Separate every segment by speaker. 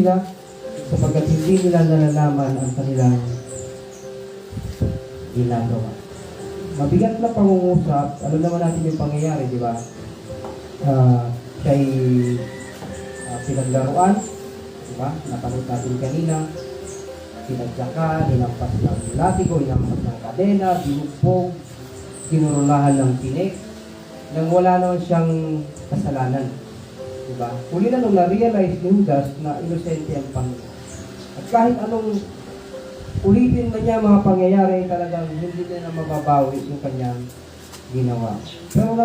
Speaker 1: nila sapagkat hindi nila nalalaman ang kanilang ginagawa. Mabigat na pangungusap, alam naman natin yung pangyayari, di ba? Siya'y pinaglaruan, di ba? Napanood natin kanina, pinagsaka, hinampas ng latiko, hinampas ng kadena, binugbog, kinurulahan ng tinik, nang wala naman siyang kasalanan. Diba? Huli na nung na-realize ni Judas na inosente ang Panginoon. At kahit anong ulitin na niya mga pangyayari, talagang hindi niya na mababawi yung kanyang ginawa. Pero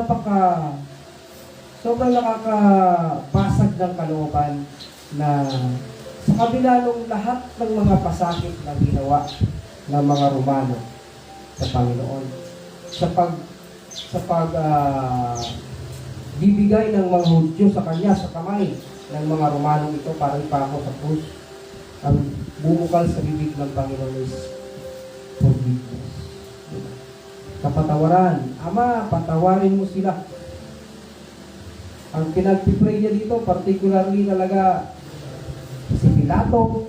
Speaker 1: sobrang nakakapasag ng kalooban na sa kabila ng lahat ng mga pasakit na ginawa ng mga Romano sa Panginoon, bibigay ng mga Hudyo sa kanya sa kamay ng mga Romanong ito para ipako sa krus, ang bumukal sa bibig ng Panginoon is forgiveness. Kapatawaran. Ama, patawarin mo sila. Ang pinagpipray niya dito, particularly talaga si Pilato,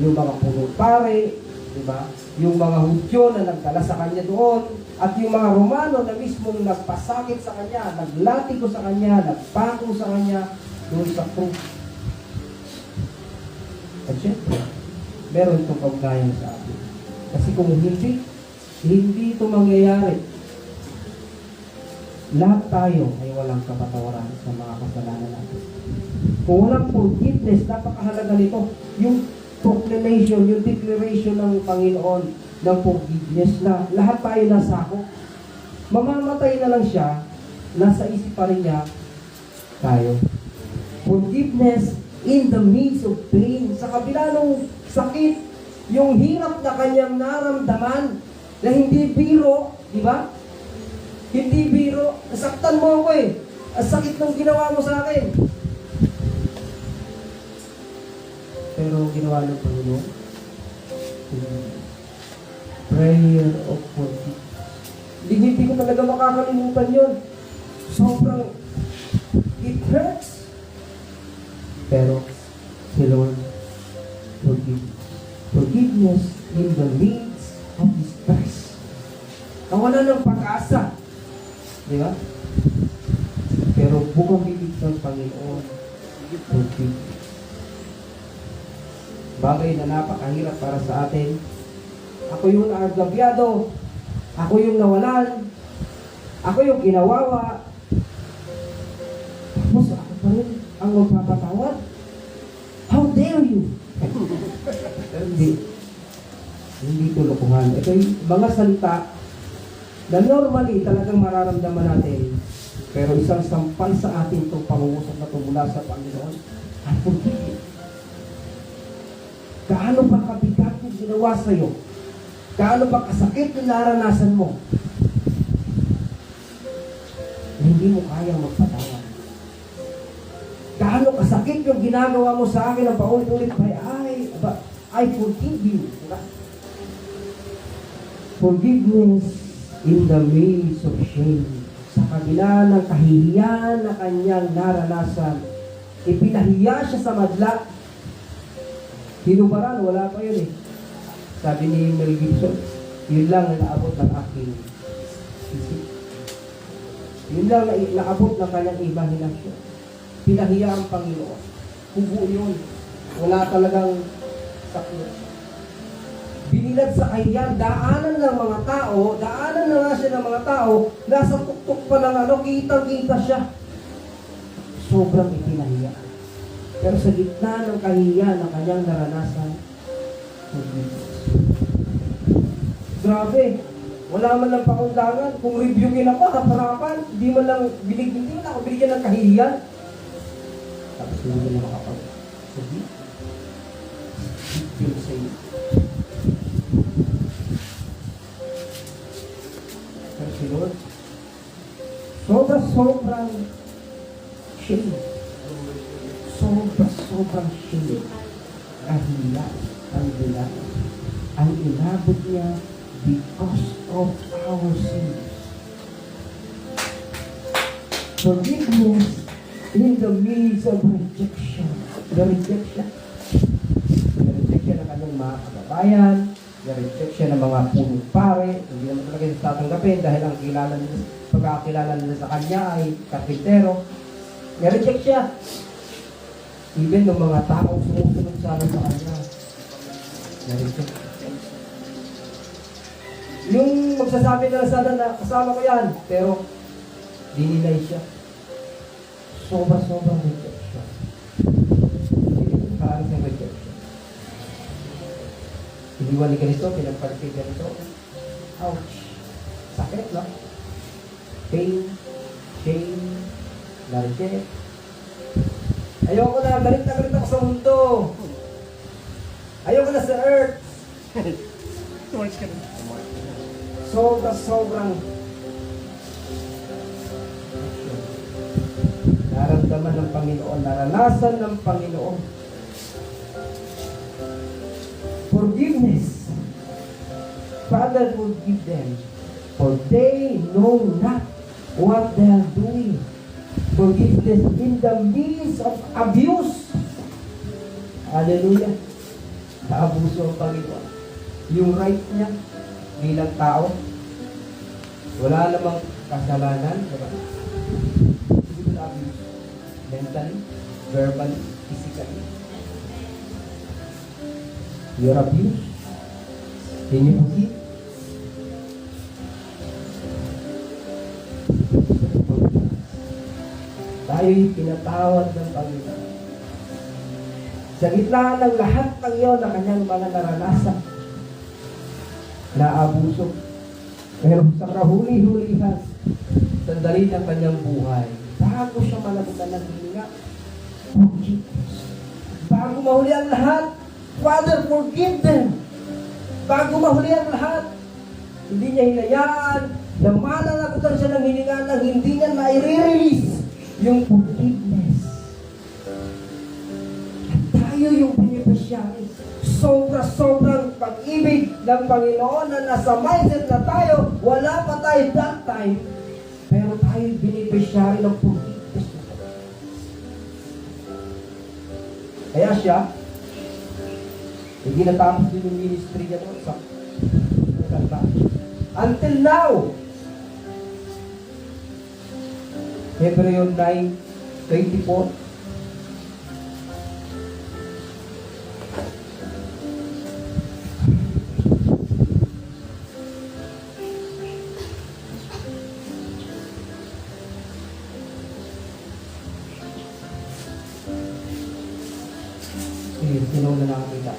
Speaker 1: yung mga punong pare, diba? Yung mga Hudyo na nagdala sa kanya doon, at yung mga Romano na mismong nagpasakit sa kanya, naglatiko sa kanya, nagpako sa kanya doon sa krus. At syempre, meron itong kaugnayan sa atin. Kasi kung hindi ito mangyayari, lahat tayo ay walang kapatawaran sa mga kasalanan natin. Kung walang forgiveness, napakahalaga nito. Yung proclamation, yung declaration ng Panginoon ng forgiveness na lahat tayo nasako. Mamamatay na lang siya, nasa isip pa rin niya tayo. Forgiveness in the midst of pain. Sa kabila ng sakit, yung hirap na kanyang naramdaman, na hindi biro, di ba? Hindi biro. Nasaktan mo ako eh. Ang sakit ng ginawa mo sa akin. Pero ginawa ng Panginoon, prayer of forgiveness. Hindi ko talaga makakalimutan yun. Sobrang, it hurts. Pero, si Lord, forgiveness in the midst of distress. Kawalan ng pag-asa. Di ba? Pero bukang bibig ng Panginoon, forgiveness. Bagay na napakahirap para sa atin. Ako yung naagabyado. Ako yung nawalan. Ako yung ginawawa. Tapos ako pa rin ang magpapatawad. How dare you? Hindi ito lokohan. Ito yung mga salita na normally talagang mararamdaman natin. Pero isang sampal sa atin itong pangungusap na tumula sa Panginoon. At forgive. Gaano ba kabigat yung ginawa sa'yo? Gaano ba kasakit yung naranasan mo? Na hindi mo kayang magpatawad. Gaano kasakit yung ginagawa mo sa akin ang paulit-ulit I forgive you. Diba? Forgiveness in the midst of shame. Sa kabila ng kahihiyan na kanyang naranasan, ipinahiya siya sa madla. Hinubaran, wala pa yun eh. Sabi ni Mel Gibson, yun lang na naabot ng aking isip. Yun lang na naabot ng kanyang imahinasyon. Pinahiya ang Panginoon. Hubo yun. Wala talagang sakit. Binilad sa kahiyan, daanan ng mga tao, daanan na nga siya ng mga tao, nasa tuktok pa ng kitang-kita siya. Sobrang ipinahiya. Pero sa gitna ng kahihiyan ng kanyang naranasan, grabe, wala man lang pakundangan. Kung reviewin ako, haparapan, hindi man lang binigyan ako binigyan ng kahihiyan. Tapos hindi na makapag-sabi. Feel safe. Pero si Lord, sobrang shame. Sobrang shame. Kahila ang dila. Ang inabot niya because of our sins. Forgiveness in the midst of rejection. The rejection. mga kababayan, na-reject siya ng mga punong pare, hindi naman talaga siya tatanggapin dahil ang pagkakilala nila sa kanya ay karpintero. Na-reject siya. Even ng mga taong sumusunod sana sa kanya. Na-reject. Yung magsasabi na sana na kasama ko yan, pero dinilay siya. Sobra-sobrang rejection. Parang sa rejection. Iniwan ni ganito, pinagpartig ganito. Ouch! Sakit, no? Pain, shame, na-reject. Ayoko na, galit ako sa mundo. Ayoko na sa earth. Sobrang naramdaman ng Panginoon, naranasan ng Panginoon. Forgiveness. Father, forgive them, for they know not what they are doing. Forgiveness in the midst of abuse. Hallelujah. Naabuso ang Panginoon. Yung right niya bilang tao, wala namang kasalanan, diba? Hindi na abuse. Mentally, verbally, physically. You're abused. Can you forgive? Tayo'y pinatawad ng Panginoon. Sa gitna ng lahat ng iyon na kanyang mga naranasan, naabuso. Pero sa kahuli-hulihan, sandali ng kanyang buhay, bago siya malagutan ng hininga, forgive. Bago mahuli ang lahat, Father, forgive them. Bago mahuli ang lahat, hindi niya hinayaan na malalagutan siya ng hininga nang hindi niya na-release yung forgiveness. At tayo yung beneficiary. Sobrang pag-ibig ng Panginoon na nasa mindset na tayo, wala pa tayo that time, pero tayo beneficiary ng forgiveness. Kaya siya, hindi natapos din yung ministry niya doon sa kanta. Until now, Hebreo 9:24. Sino na nakakita?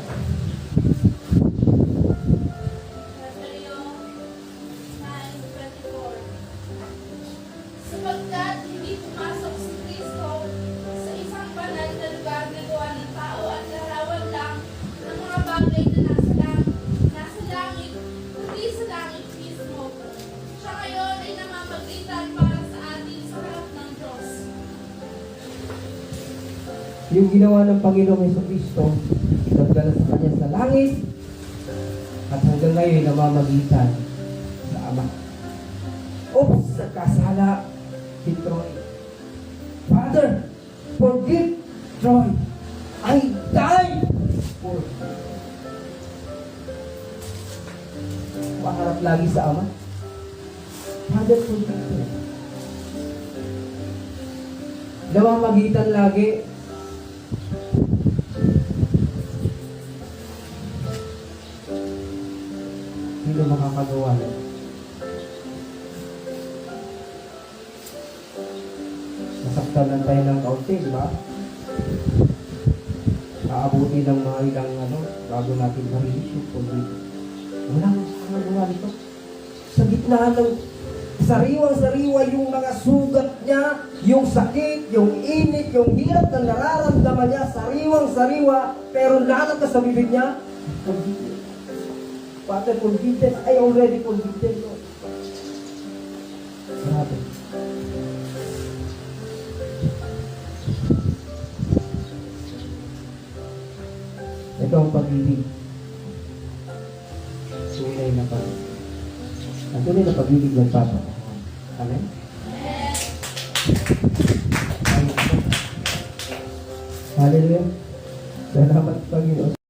Speaker 2: Sapagkat hindi pumasok si Kristo sa isang banal na lugar na gawa ng tao at larawan lang ng mga bagay na nasa langit, kundi sa langit mismo. Siya ngayon ay namamagitan para sa atin sa harap ng Diyos.
Speaker 1: Yung ginawa ng Panginoong Jesucristo, nagdala sa kanya sa langit, at hanggang ngayon namamagitan sa Ama. Oops, sa kasala si Troy. Father, forgive Troy. I died for him. Maharap lagi sa Ama. Father, forgive him. Namamagitan lagi. Sino makakagawa nun? Nasaktan lang tayo ng kaunti, di ba? Aabuti ng mga ilang bago natin ma-release yung COVID. Walang makakagawa nito. Sa gitna ng sariwang-sariwa yung mga sugat niya, yung sakit, yung init, yung hirap na nararamdaman niya, sariwang-sariwa, pero lalabas sa bibig niya, forgive. Father, forgiveness, I already forgiven, Lord. Grabe. Ito ang pag-ibig. Tunay na pag-ibig. Ang tunay na pag-ibig ng Papa. Amen? Hallelujah. Salamat, Panginoon.